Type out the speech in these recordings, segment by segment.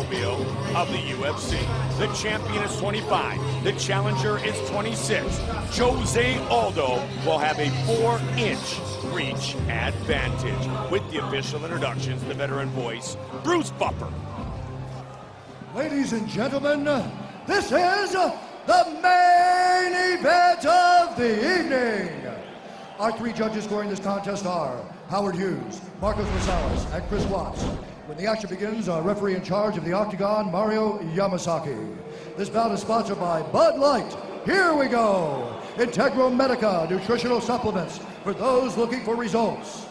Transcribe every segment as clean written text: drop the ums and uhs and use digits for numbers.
automobile of the UFC. The champion is 25. The challenger is 26. Jose Aldo will have a 4-inch reach advantage. With the official introductions, the veteran voice, Bruce Buffer. Ladies and gentlemen, this is the main event of the evening. Our three judges scoring this contest are Howard Hughes, Marcos Rosales, and Chris Watts. When the action begins, our referee in charge of the Octagon, Mario Yamasaki. This bout is sponsored by Bud Light. Here we go. Integral Medica nutritional supplements for those looking for results.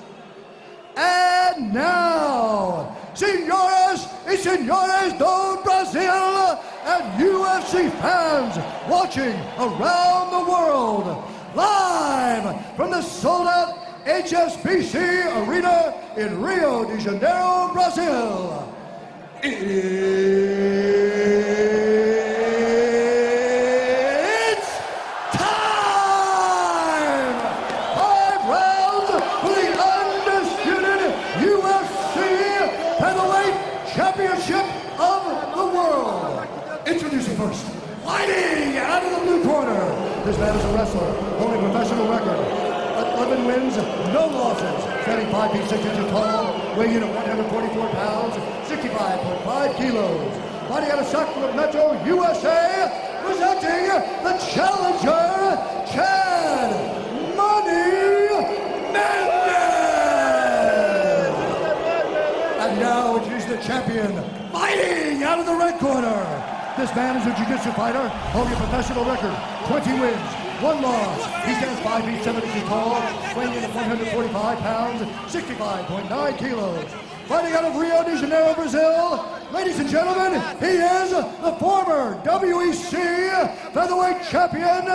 And now, senhoras y senores do Brasil and UFC fans watching around the world, live from the sold-out HSBC Arena in Rio de Janeiro, Brazil. It's time! 5 rounds for the undisputed UFC Featherweight Championship of the world. Introducing first, fighting out of the blue corner. This man is a wrestler, holding a professional record. 11 wins, no losses. Standing 5 feet 6 inches tall, weighing in at 144 pounds, 65.5 kilos. Fighting out of Sacramento, USA, presenting the challenger, Chad Money Mendez. And now introduce the champion, fighting out of the red corner. This man is a jiu-jitsu fighter, holding a professional record, 20 wins, 1 loss. He stands 5 feet 7 inches tall, weighing in at 145 pounds, 65.9 kilos. Fighting out of Rio de Janeiro, Brazil, ladies and gentlemen, he is the former WEC featherweight champion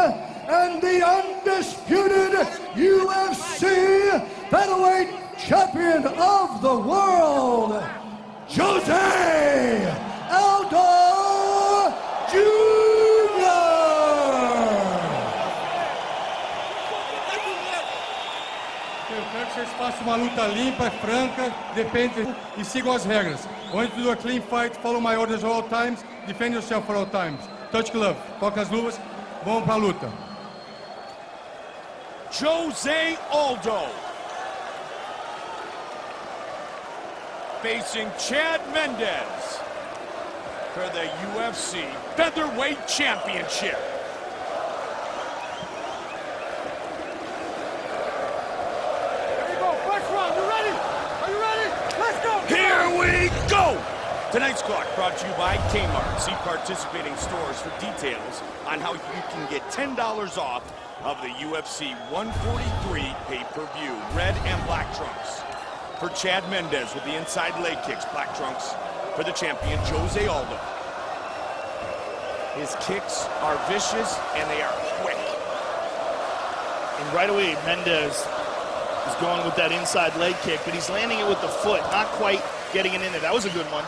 and the undisputed UFC featherweight champion of the world, Jose Aldo Jr. Eu quero que vocês façam uma luta limpa, franca, depende e sigam as regras. Want to do a clean fight, follow my orders at all times, defend yourself for all times. Touch glove, toca as luvas, vamos pra luta. Jose Aldo facing Chad Mendez for the UFC Featherweight Championship. Here we go! Tonight's clock brought to you by Kmart. See participating stores for details on how you can get $10 off of the UFC 143 pay-per-view. Red and black trunks for Chad Mendez with the inside leg kicks. Black trunks for the champion, Jose Aldo. His kicks are vicious and they are quick. And right away, Mendez is going with that inside leg kick, but he's landing it with the foot, not quite getting it in there. That was a good one.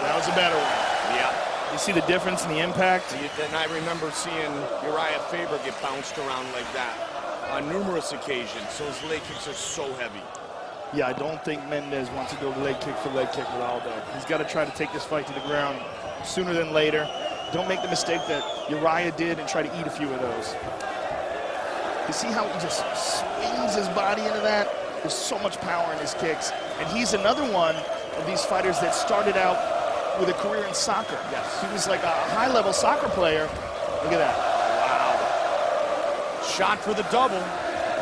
That was a better one. Yeah. You see the difference in the impact? And I remember seeing Uriah Faber get bounced around like that on numerous occasions, so his leg kicks are so heavy. Yeah, I don't think Mendez wants to go leg kick for leg kick with Aldo. He's got to try to take this fight to the ground sooner than later. Don't make the mistake that Uriah did and try to eat a few of those. You see how he just swings his body into that? There's so much power in his kicks. And he's another one of these fighters that started out with a career in soccer. Yes. He was like a high-level soccer player. Look at that. Wow. Shot for the double.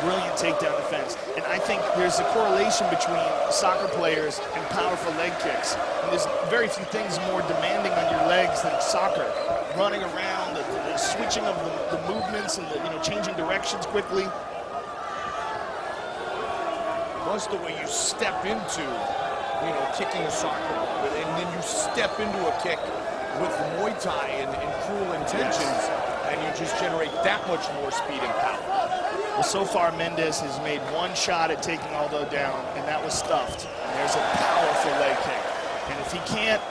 Brilliant takedown defense. And I think there's a correlation between soccer players and powerful leg kicks. And there's very few things more demanding on your legs than soccer. Running around, the switching of the movements and the changing directions quickly. Plus the way you step into, kicking a soccer, and then you step into a kick with Muay Thai and cruel intentions, and you just generate that much more speed and power. Well, so far, Mendez has made one shot at taking Aldo down, and that was stuffed. And there's a powerful leg kick. And if he can't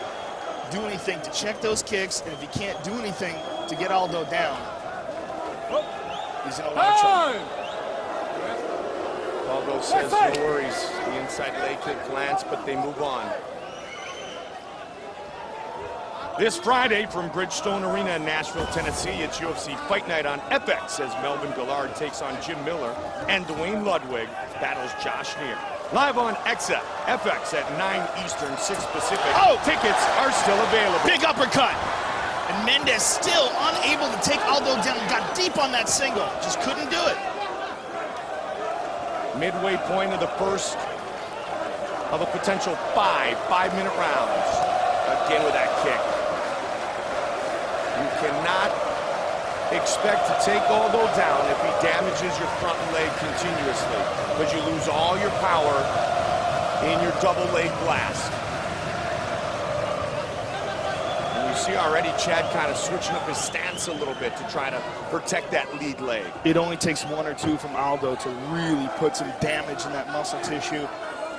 do anything to check those kicks, and if he can't do anything to get Aldo down, he's in a lot of trouble. Aldo says no worries. The inside leg kick glance, but they move on. This Friday from Bridgestone Arena in Nashville, Tennessee, it's UFC Fight Night on FX as Melvin Gillard takes on Jim Miller and Dwayne Ludwig battles Josh Neer. Live on FX at 9 Eastern, 6 Pacific. Oh, tickets are still available. Big uppercut. And Mendes still unable to take Aldo down. Got deep on that single. Just couldn't do it. Midway point of the first of a potential 5-minute rounds. Again with that kick. You cannot expect to take Aldo down if he damages your front leg continuously, because you lose all your power in your double leg blast. And you see already Chad kind of switching up his stance a little bit to try to protect that lead leg. It only takes 1 or 2 from Aldo to really put some damage in that muscle tissue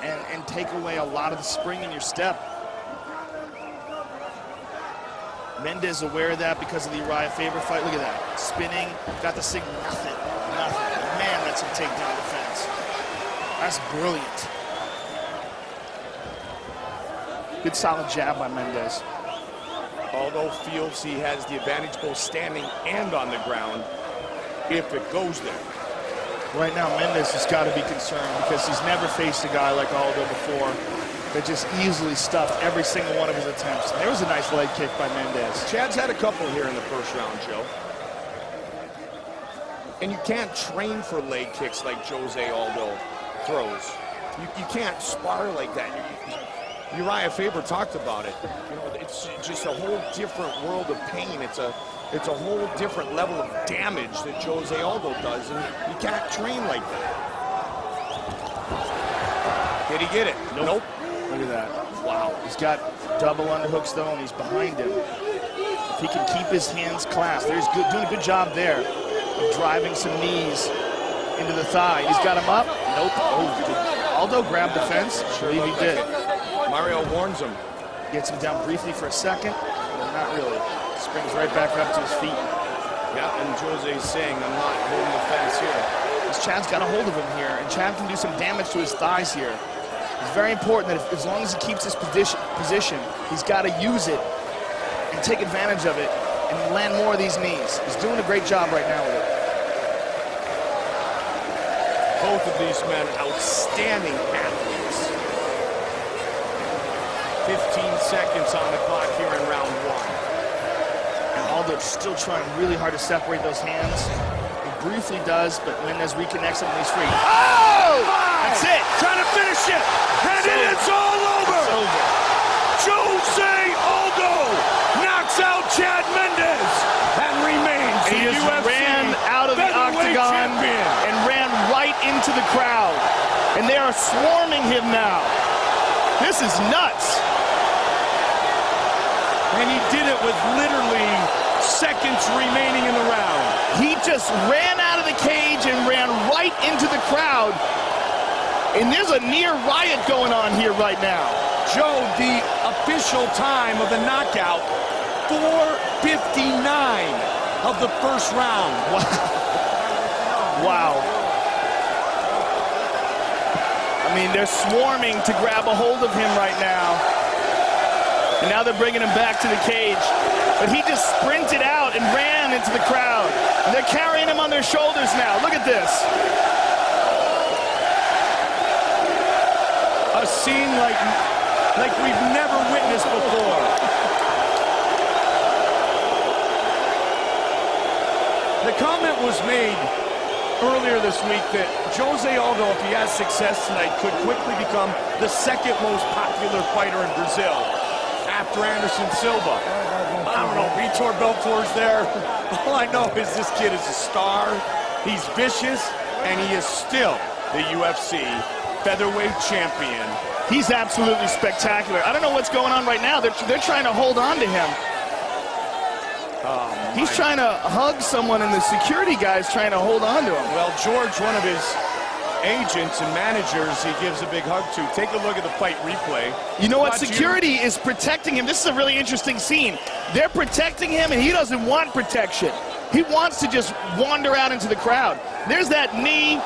and take away a lot of the spring in your step. Mendes aware of that because of the Uriah Faber fight. Look at that. Spinning, got the signal, nothing. Man, that's some takedown defense. That's brilliant. Good solid jab by Mendes. Aldo feels he has the advantage both standing and on the ground if it goes there. Right now, Mendes has got to be concerned because he's never faced a guy like Aldo before that just easily stuffed every single one of his attempts. And there was a nice leg kick by Mendes. Chad's had a couple here in the first round, Joe. And you can't train for leg kicks like Jose Aldo throws. You can't spar like that. Uriah Faber talked about it. You know, it's just a whole different world of pain. It's a whole different level of damage that Jose Aldo does, and you can't train like that. Did he get it? Nope. Look at that. Wow. He's got double underhooks, though, and he's behind him. If he can keep his hands clasped, doing a good job there of driving some knees into the thigh. He's got him up. Nope. Oh, did Aldo grab the fence? I believe he did. Mario warns him. Gets him down briefly for a second. But not really. Springs right back up to his feet. Yeah, and Jose's saying, I'm not holding the fence here. Because Chad's got a hold of him here, and Chad can do some damage to his thighs here. It's very important that as long as he keeps his position, he's got to use it and take advantage of it and land more of these knees. He's doing a great job right now with it. Both of these men, outstanding athletes. 15 seconds on the clock here in round 1. And Aldo still trying really hard to separate those hands. He briefly does, but Mendes reconnects him and he's free. Oh! That's it! Trying to finish it! And it's all over! It's over. Jose Aldo knocks out Chad Mendes and remains He the just UFC ran out of the featherweight octagon champion. and ran right into the crowd. And they are swarming him now. This is nuts. And he did it with literally seconds remaining in the round. He just ran out of the cage and ran right into the crowd. And there's a near riot going on here right now. Joe, the official time of the knockout, 4:59 of the first round. Wow. I mean, they're swarming to grab a hold of him right now. And now they're bringing him back to the cage. But he just sprinted out and ran into the crowd. And they're carrying him on their shoulders now. Look at this. A scene like we've never witnessed before. The comment was made earlier this week that Jose Aldo, if he has success tonight, could quickly become the second most popular fighter in Brazil after Anderson Silva. I don't know, Vitor Belfort's there. All I know is this kid is a star. He's vicious, and he is still the UFC featherweight champion. He's absolutely spectacular. I don't know what's going on right now. They're trying to hold on to him. He's trying to hug someone, and the security guy's trying to hold on to him. Well, George, one of his agents and managers, he gives a big hug to. Take a look at the fight replay. You know what? Security is protecting him. This is a really interesting scene. They're protecting him, and he doesn't want protection. He wants to just wander out into the crowd. There's that knee.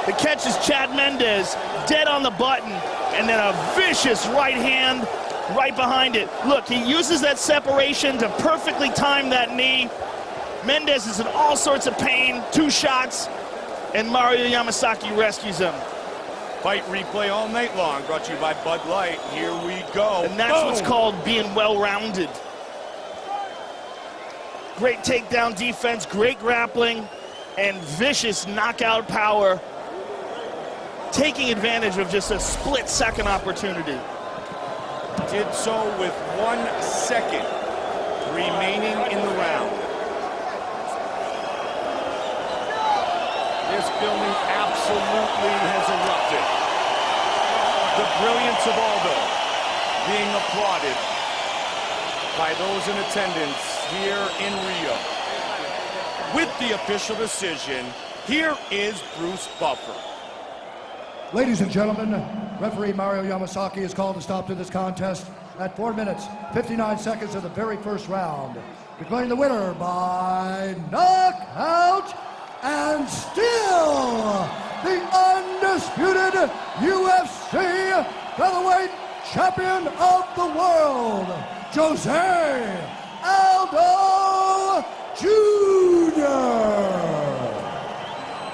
The catch is Chad Mendes, dead on the button, and then a vicious right hand right behind it. Look, he uses that separation to perfectly time that knee. Mendes is in all sorts of pain, 2 shots, and Mario Yamasaki rescues him. Fight replay all night long, brought to you by Bud Light. Here we go. And that's what's called being well-rounded. Great takedown defense, great grappling, and vicious knockout power, taking advantage of just a split-second opportunity. Did so with 1 second remaining in the round. This building absolutely has erupted. The brilliance of Aldo being applauded by those in attendance here in Rio. With the official decision, here is Bruce Buffer. Ladies and gentlemen, referee Mario Yamasaki has called a stop to this contest at 4 minutes, 59 seconds of the very first round, declaring the winner by knockout and still the undisputed UFC featherweight champion of the world, Jose Aldo